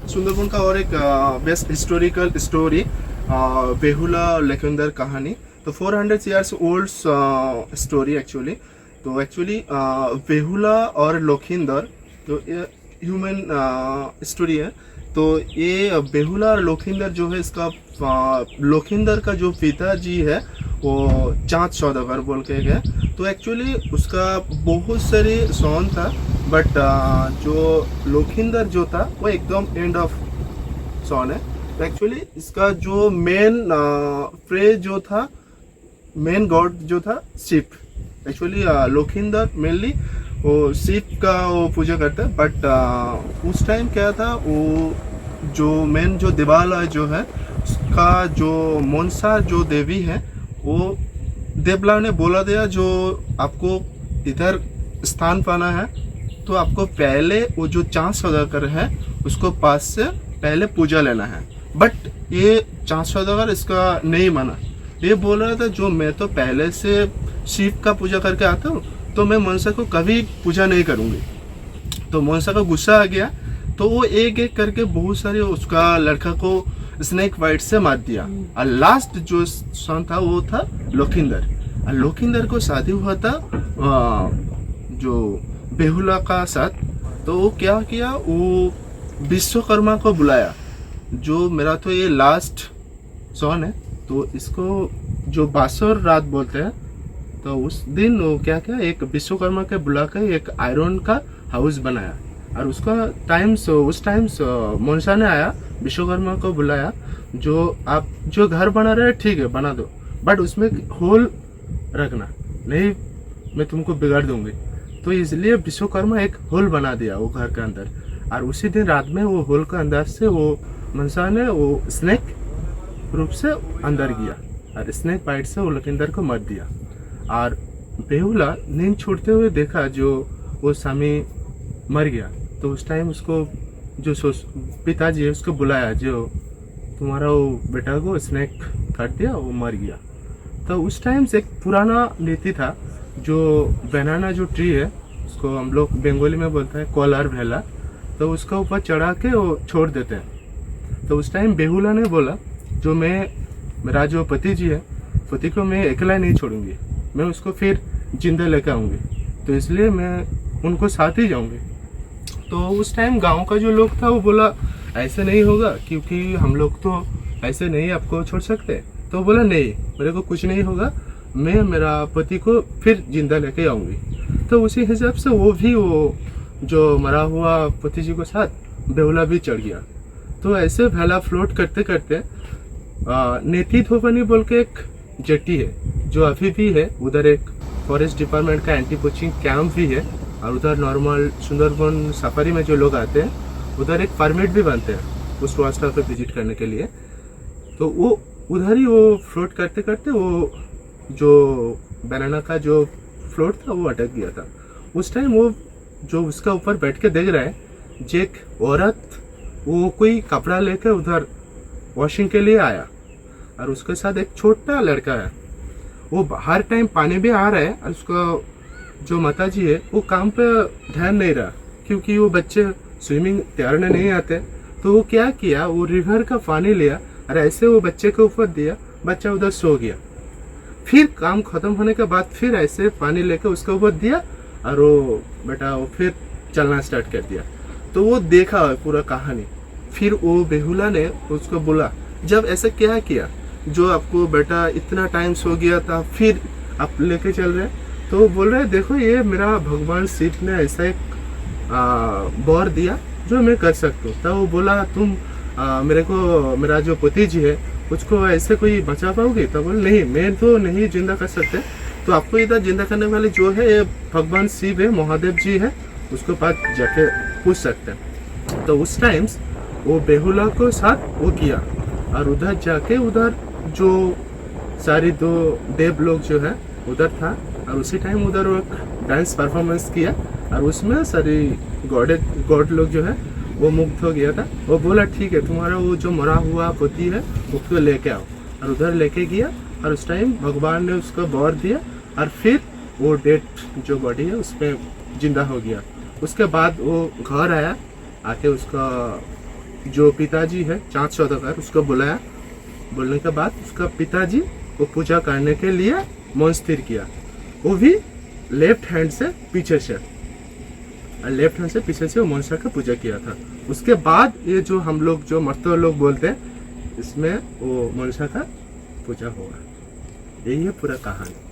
सुंदरबन का और एक बेस्ट हिस्टोरिकल स्टोरी, बेहुला लखिंदर कहानी। तो 400 ईयर्स ओल्ड स्टोरी एक्चुअली। तो एक्चुअली बेहुला और लखिंदर तो ह्यूमन स्टोरी है। तो ये बेहुला और लखिंदर जो है, इसका लखिंदर का जो पिताजी है वो चाँद सौदागर बोल के गए। तो एक्चुअली उसका बहुत सारे सॉन्ग था, बट जो लखिंदर जो था वो एकदम एंड ऑफ सॉन्ग है। तो एक्चुअली इसका जो मेन फ्रेज जो था, मेन गॉड जो था शिप। एक्चुअली लखिंदर मेनली वो शिप का वो पूजा करता है। बट उस टाइम क्या था, वो जो मेन जो दिवाला जो है उसका जो मनसा जो देवी है, वो देवला ने बोला दिया जो आपको इधर स्थान पाना है तो आपको पहले वो जो चाँद सौदागर है उसको पास से पहले पूजा लेना है। बट ये चाँद सौदागर इसका नहीं माना। ये बोल रहा था जो मैं तो पहले से शिव का पूजा करके आता हूँ, तो मैं मनसा को कभी पूजा नहीं करूँगी। तो मनसा का गुस्सा आ गया, तो वो एक एक करके बहुत सारे उसका लड़का को स्नेक बाइट से मार दिया। और लास्ट जो सन था वो था लखिंदर। और लखिंदर को शादी हुआ था जो बेहुला का साथ। तो वो क्या किया, वो विश्वकर्मा को बुलाया। जो मेरा तो ये लास्ट सॉन है, तो इसको जो बासर रात बोलते हैं। तो उस दिन वो क्या किया, एक विश्वकर्मा के बुलाकर एक आयरन का हाउस बनाया। और उसका उस टाइम मनसा ने आया, विश्वकर्मा को बुलाया, जो आप जो घर बना रहे हैं ठीक है बना दो, बट उसमें होल रखना नहीं, मैं तुमको बिगाड़ दूंगी। तो इसलिए विश्वकर्मा एक होल बना दिया वो घर के अंदर। और उसी दिन रात में वो होल के अंदर से वो मनसा ने वो स्नेक रूप से अंदर गया और स्नेक बाइट से वो लखिंदर को मर दिया। और बेहुला नींद छूटते हुए देखा जो वो स्वामी मर गया। तो उस टाइम उसको जो पिताजी है उसको बुलाया, जो तुम्हारा वो बेटा को स्नेक काट दिया, वो मर गया। तो उस टाइम से एक पुराना नीति था, जो बनाना जो ट्री है उसको हम लोग बंगाली में बोलते हैं कोलार भेला, तो उसका ऊपर चढ़ा के वो छोड़ देते हैं। तो उस टाइम बेहुला ने बोला जो मेरा जो पति जी है, पति को मैं अकेला नहीं छोड़ूंगी, मैं उसको फिर जिंदा लेकर आऊँगी, तो इसलिए मैं उनको साथ ही जाऊँगी। तो उस टाइम गांव का जो लोग था वो बोला ऐसे नहीं होगा, क्योंकि हम लोग तो ऐसे नहीं आपको छोड़ सकते। तो बोला नहीं, मेरे को कुछ नहीं होगा, मैं मेरा पति को फिर जिंदा लेके आऊँगी। तो उसी हिसाब से वो जो मरा हुआ पति जी के साथ बेहुला भी चढ़ गया। तो ऐसे भेला फ्लोट करते करते नेती धोबनी बोल के एक जेटी है जो अभी भी है, उधर एक फॉरेस्ट डिपार्टमेंट का एंटी पोचिंग कैंप भी है। और उधर नॉर्मल सुंदरबन सफारी में जो लोग आते हैं उधर एक परमिट भी बनते हैं उस रास्ता पे विजिट करने के लिए। तो वो उधर ही वो फ्लोट करते करते वो जो बनाना का जो फ्लोट था वो अटक गया था। उस टाइम वो जो उसका ऊपर बैठ के देख रहा है, जो एक औरत वो कोई कपड़ा लेकर उधर वॉशिंग के लिए आया, और उसके साथ एक छोटा लड़का है। वो हर टाइम पानी भी आ रहा है, और उसका जो माता जी है वो काम पे ध्यान नहीं रहा, क्योंकि वो बच्चे स्विमिंग तैरने नहीं आते। तो वो क्या किया, वो रिवर का पानी लिया और ऐसे वो बच्चे के ऊपर दिया, बच्चा उधर सो गया। फिर काम खत्म होने के बाद फिर ऐसे पानी लेकर उसके ऊपर दिया, और वो बेटा वो फिर चलना स्टार्ट कर दिया। तो वो देखा पूरा कहानी। फिर वो बेहुला ने उसको बोला जब ऐसा क्या किया, जो आपको बेटा इतना टाइम सो गया था फिर आप लेके चल रहे। तो वो बोल रहे देखो ये मेरा भगवान शिव ने ऐसा एक वर दिया जो मैं कर सकता हूँ। तो वो बोला तुम मेरा जो पति जी है उसको ऐसे कोई बचा पाओगे? तो बोले नहीं, मैं तो नहीं जिंदा कर सकते, तो आपको इधर जिंदा करने वाले जो है ये भगवान शिव है, महादेव जी है, उसको पास जाके पूछ सकते हैं। तो उस टाइम्स वो बेहुला को साथ वो किया, और उधर जाके उधर जो सारी दो देव लोग जो है उधर था, और उसी टाइम उधर वो डांस परफॉर्मेंस किया, और उसमें सारी गॉड लोग जो है वो मुक्त हो गया था। वो बोला ठीक है, तुम्हारा वो जो मरा हुआ पति है उसको लेके आओ, और उधर लेके गया। और उस टाइम भगवान ने उसको वर दिया, और फिर वो डेड जो बॉडी है उसमें जिंदा हो गया। उसके बाद वो घर आया, आके उसका जो पिताजी है चांद सौदागर उसको बुलाया। बोलने के बाद उसका पिताजी वो पूजा करने के लिए मन स्थिर किया, वो भी लेफ्ट हैंड से पीछे से, लेफ्ट हैंड से पीछे से वो मनसा का पूजा किया था। उसके बाद ये जो हम लोग जो मर्तों लोग बोलते हैं इसमें वो मनसा का पूजा हुआ। यही है पूरा कहानी।